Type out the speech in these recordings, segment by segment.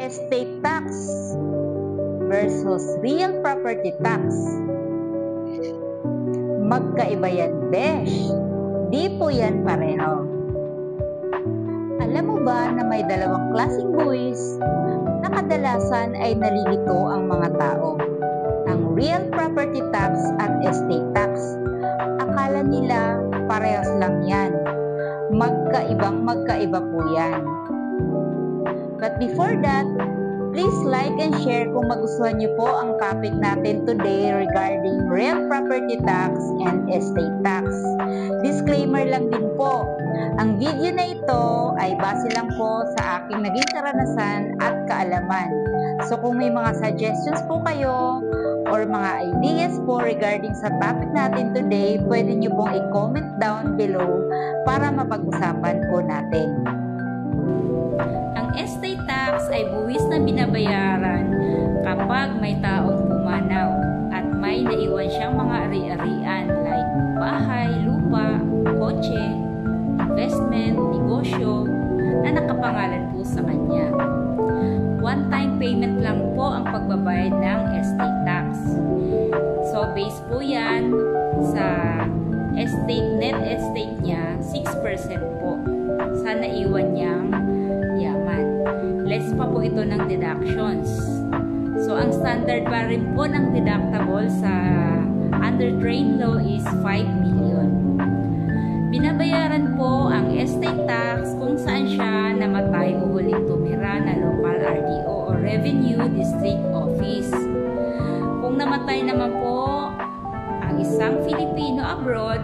estate tax versus real property tax. Magkaiba yan, besh. Di po yan pareho. Alam mo ba na may dalawang klaseng buwis na kadalasan ay nalilito ang mga tao? Ang real property tax at estate tax. Akala nila parehas lang yan. Magkaiba po yan. But before that, please like and share kung magustuhan niyo po ang topic natin today regarding real property tax and estate tax. Disclaimer lang din po, ang video na ito ay base lang po sa aking naging karanasan at kaalaman. So kung may mga suggestions po kayo or mga ideas po regarding sa topic natin today, pwede niyo pong i-comment down below para mapag-usapan po natin. Ang estate tax ay buwis na binabayaran kapag may taong pumanaw at may naiwan siyang mga ari-arian like bahay, lupa, kotse, investment, negosyo na nakapangalan po sa kanya. One-time payment lang po ang pagbabayad ng estate tax. So, base po yan sa net estate niya, 6% po sa naiwan niyang yaman. Less pa po ito ng deductions. So, ang standard pa rin po ng deductible sa under train law is 5 million. Binabayaran po ang estate tax kung saan siya namatay o huling tumira na local RDO o Revenue District Office. Kung namatay naman po ang isang Filipino abroad,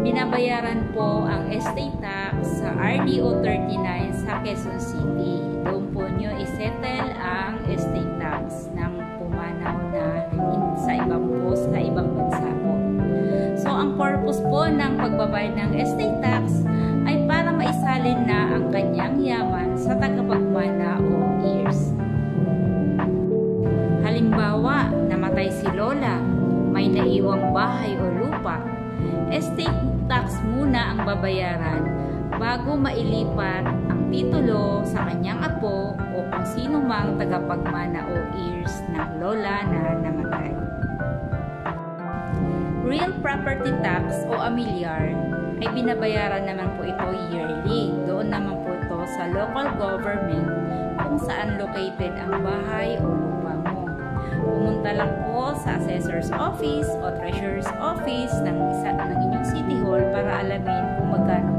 binabayaran po ang estate tax sa RDO 39 sa Quezon City. Doon po nyo isettle ang estate tax ng pumanaw na sa ibang bansa po. So, ang purpose po ng pagbabayad ng estate tax ay para maisalin na ang kanyang yaman sa tagapagmana o heirs. Halimbawa, namatay si Lola, may naiwang bahay o lupa, estate tax muna ang babayaran bago mailipat ang titulo sa kanyang apo o kung sino mang tagapagmana o heirs ng lola na namatay. Real property tax o amilyar ay binabayaran naman po ito yearly. Doon naman po ito sa local government kung saan located ang bahay o lupa mo. Pumunta lang po sa assessor's office o treasurer's office ng inyong city hall para alamin kung magkano